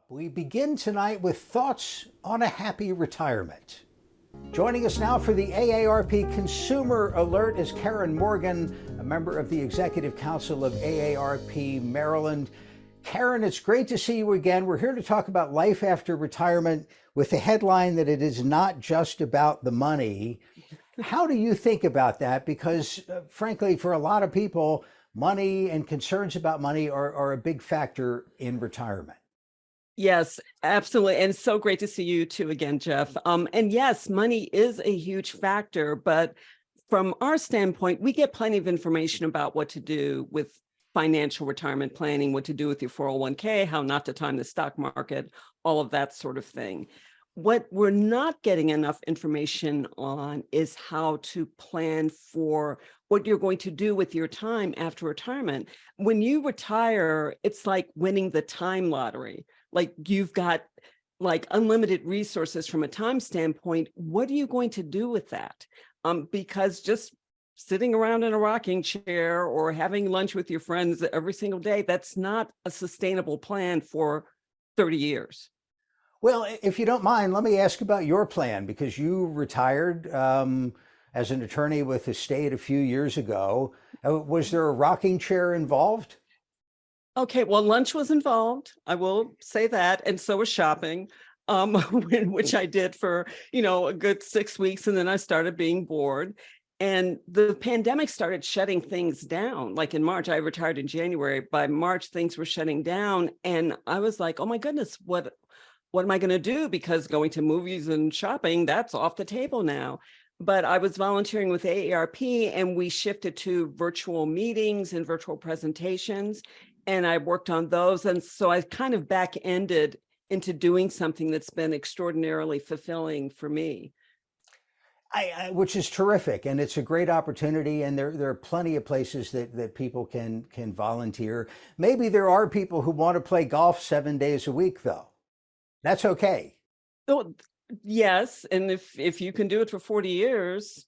We begin tonight with thoughts on a happy retirement. Joining us now for the AARP Consumer Alert is Karen Morgan, a member of the Executive Council of AARP Maryland. Karen, it's great to see you again. We're here to talk about life after retirement with the headline that it is not just about the money. How do you think about that? Because frankly, for a lot of people, money and concerns about money are a big factor in retirement. Yes, absolutely. And so great to see you too again, Jeff. And yes, money is a huge factor, but from our standpoint, we get plenty of information about what to do with financial retirement planning, what to do with your 401k, how not to time the stock market, all of that sort of thing. What we're not getting enough information on is how to plan for what you're going to do with your time after retirement. When you retire, it's like winning the time lottery. Like you've got like unlimited resources from a time standpoint. What are you going to do with that? Because just sitting around in a rocking chair or having lunch with your friends every single day, that's not a sustainable plan for 30 years. Well, if you don't mind, let me ask about your plan, because you retired as an attorney with the state a few years ago. Was there a rocking chair involved? Okay, well, lunch was involved. I will say that. And so was shopping, which I did for, a good 6 weeks. And then I started being bored. And the pandemic started shutting things down. Like in March, I retired in January. By March, things were shutting down. And I was like, oh my goodness, what am I going to do? Because going to movies and shopping, that's off the table now. But I was volunteering with AARP and we shifted to virtual meetings and virtual presentations. And I worked on those. And so I kind of back-ended into doing something that's been extraordinarily fulfilling for me. Which is terrific, and it's a great opportunity, and there are plenty of places that people can volunteer. Maybe there are people who want to play golf 7 days a week, though. That's okay. So, yes, and if you can do it for 40 years,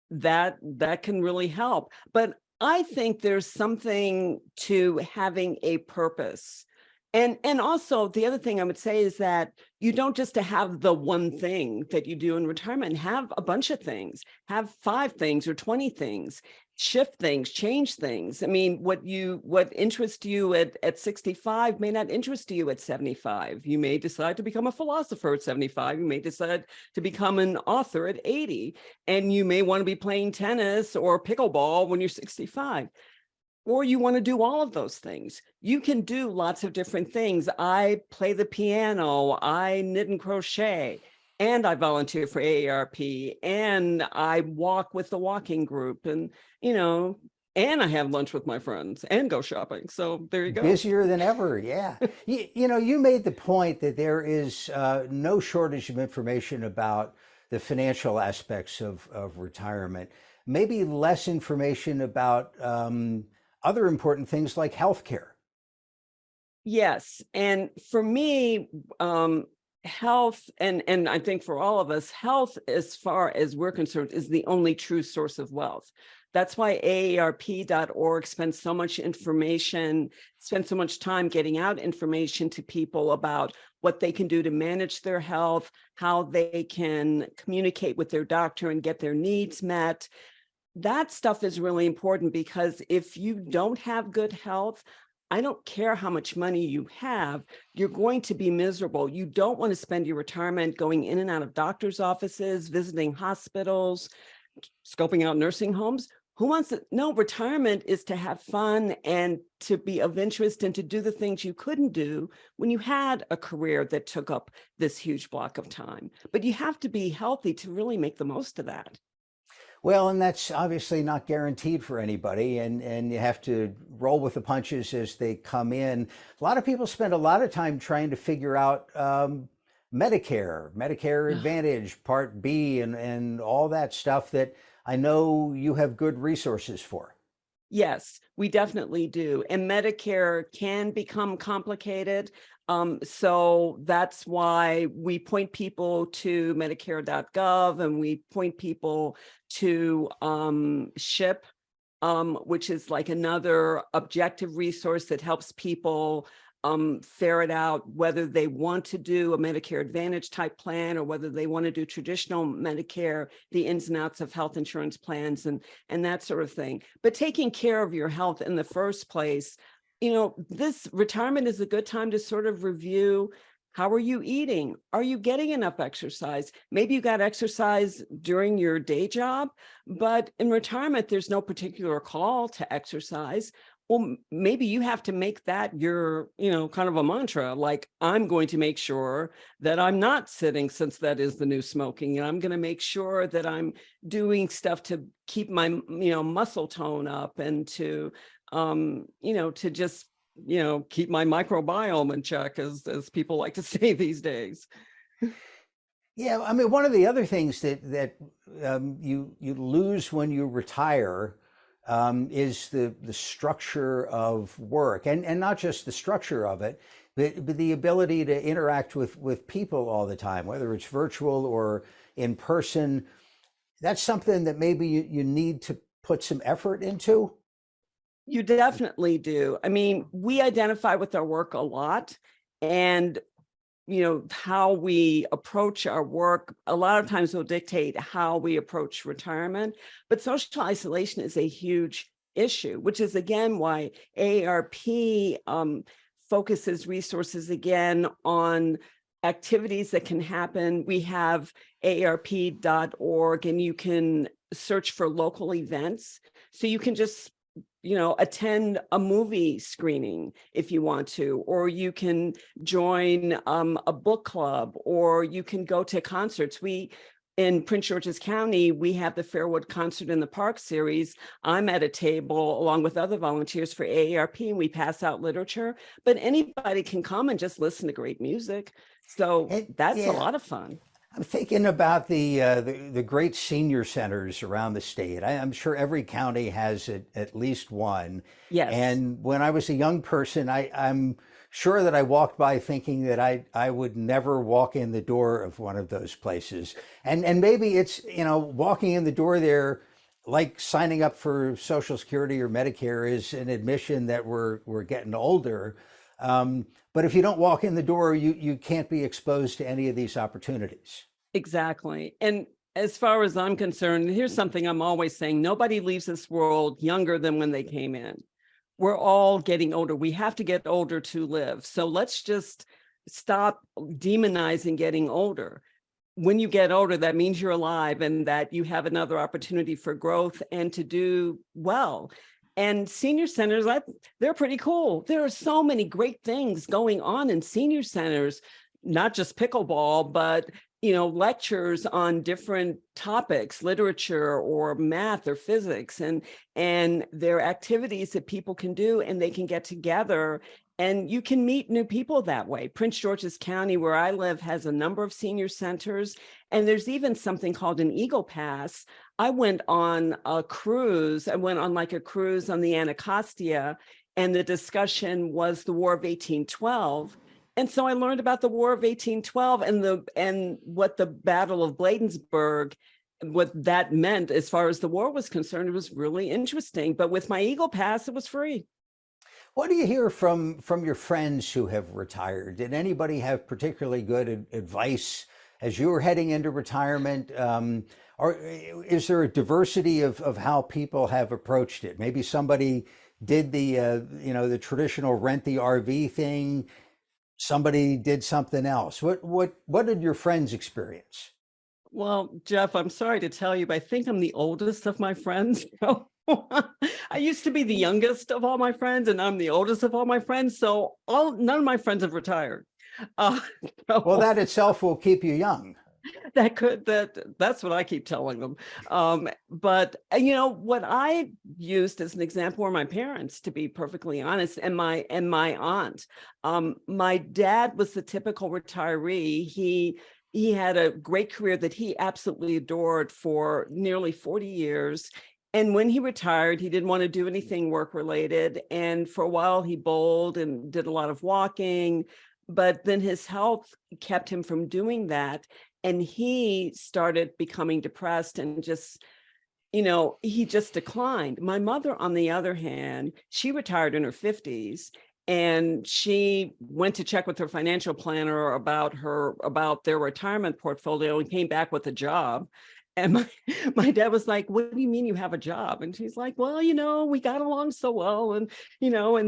that can really help. But I think there's something to having a purpose. And also the other thing I would say is that you don't just have the one thing that you do in retirement, have a bunch of things, have 5 things or 20 things, shift things, change things. I mean, what interests you at 65 may not interest you at 75. You may decide to become a philosopher at 75. You may decide to become an author at 80, and you may want to be playing tennis or pickleball when you're 65. Or you want to do all of those things. You can do lots of different things. I play the piano, I knit and crochet, and I volunteer for AARP, and I walk with the walking group, and, and I have lunch with my friends and go shopping. So there you go. Busier than ever, yeah. You made the point that there is no shortage of information about the financial aspects of retirement. Maybe less information about other important things like healthcare. Yes. And for me, health, and I think for all of us, health, as far as we're concerned, is the only true source of wealth. That's why AARP.org spends so much time getting out information to people about what they can do to manage their health, how they can communicate with their doctor and get their needs met. That stuff is really important, because if you don't have good health, I don't care how much money you have, you're going to be miserable. You don't want to spend your retirement going in and out of doctor's offices, visiting hospitals, scoping out nursing homes. Who wants it? No, retirement is to have fun and to be of interest and to do the things you couldn't do when you had a career that took up this huge block of time. But you have to be healthy to really make the most of that. Well, and that's obviously not guaranteed for anybody, and you have to roll with the punches as they come in. A lot of people spend a lot of time trying to figure out Medicare Advantage, Part B, and all that stuff that I know you have good resources for. Yes, we definitely do. And Medicare can become complicated. So that's why we point people to Medicare.gov, and we point people to SHIP, which is like another objective resource that helps people ferret out whether they want to do a Medicare Advantage type plan or whether they want to do traditional Medicare, the ins and outs of health insurance plans and that sort of thing. But taking care of your health in the first place, this retirement is a good time to sort of review. How are you eating? Are you getting enough exercise? Maybe you got exercise during your day job, but in retirement, there's no particular call to exercise. Well, maybe you have to make that your, kind of a mantra, like, I'm going to make sure that I'm not sitting, since that is the new smoking, and I'm going to make sure that I'm doing stuff to keep my, muscle tone up and to, to just keep my microbiome in check, as people like to say these days. Yeah, I mean, one of the other things that you lose when you retire is the structure of work, and not just the structure of it, but the ability to interact with people all the time, whether it's virtual or in person. That's something that maybe you need to put some effort into. You definitely do. I mean, we identify with our work a lot, and how we approach our work a lot of times will dictate how we approach retirement. But social isolation is a huge issue, which is again why AARP focuses resources again on activities that can happen. We have aarp.org, and you can search for local events. So you can just attend a movie screening if you want to, or you can join a book club, or you can go to concerts. In Prince George's County, we have the Fairwood Concert in the Park series. I'm at a table along with other volunteers for AARP, and we pass out literature, but anybody can come and just listen to great music. So that's a lot of fun. I'm thinking about the great senior centers around the state. I'm sure every county has at least one. Yes. And when I was a young person, I'm sure that I walked by thinking that I would never walk in the door of one of those places. And maybe it's, walking in the door there, like signing up for Social Security or Medicare, is an admission that we're getting older. But if you don't walk in the door, you can't be exposed to any of these opportunities. Exactly. And as far as I'm concerned, here's something I'm always saying: nobody leaves this world younger than when they came in. We're all getting older. We have to get older to live. So let's just stop demonizing getting older. When you get older, that means you're alive and that you have another opportunity for growth and to do well. And senior centers, they're pretty cool. There are so many great things going on in senior centers, not just pickleball, but lectures on different topics, literature or math or physics, and there are activities that people can do, and they can get together, and you can meet new people that way. Prince George's County, where I live, has a number of senior centers, and there's even something called an Eagle Pass. I went on a cruise. I went on like a cruise on the Anacostia, and the discussion was the War of 1812. And so I learned about the War of 1812 and what the Battle of Bladensburg, what that meant as far as the war was concerned. It was really interesting. But with my Eagle Pass, it was free. What do you hear from your friends who have retired? Did anybody have particularly good advice as you were heading into retirement? Or is there a diversity of how people have approached it? Maybe somebody did the traditional rent the RV thing. Somebody did something else. What did your friends experience? Well, Jeff, I'm sorry to tell you, but I think I'm the oldest of my friends. I used to be the youngest of all my friends, and I'm the oldest of all my friends. So none of my friends have retired. Well, that itself will keep you young. That's what I keep telling them. But what I used as an example were my parents, to be perfectly honest, and my aunt. My dad was the typical retiree. He had a great career that he absolutely adored for nearly 40 years. And when he retired, he didn't want to do anything work related. And for a while, he bowled and did a lot of walking, but then his health kept him from doing that. And he started becoming depressed and just, he just declined. My mother, on the other hand, she retired in her 50s. And she went to check with her financial planner about their retirement portfolio and came back with a job. And my dad was like, "What do you mean you have a job?" And she's like, "Well, we got along so well. And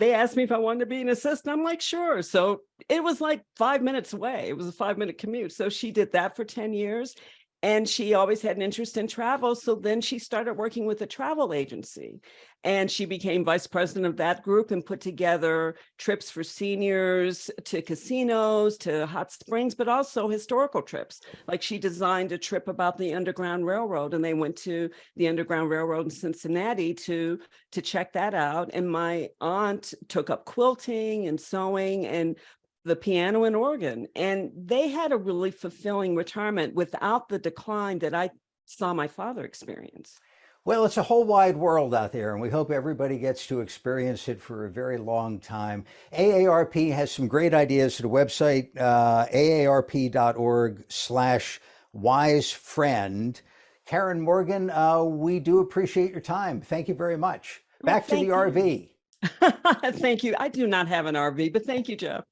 they asked me if I wanted to be an assistant. I'm like, sure." So it was like 5 minutes away. It was a 5-minute commute. So she did that for 10 years. And she always had an interest in travel. So then she started working with a travel agency, and she became vice president of that group and put together trips for seniors to casinos, to hot springs, but also historical trips. Like she designed a trip about the Underground Railroad, and they went to the Underground Railroad in Cincinnati to check that out. And my aunt took up quilting and sewing and the piano and organ, and they had a really fulfilling retirement without the decline that I saw my father experience. Well, it's a whole wide world out there, and we hope everybody gets to experience it for a very long time. AARP has some great ideas at the website, aarp.org/wisefriend. Karen Morgan, we do appreciate your time. Thank you very much. Well, Back to the RV. Thank you. I do not have an RV, but thank you, Jeff.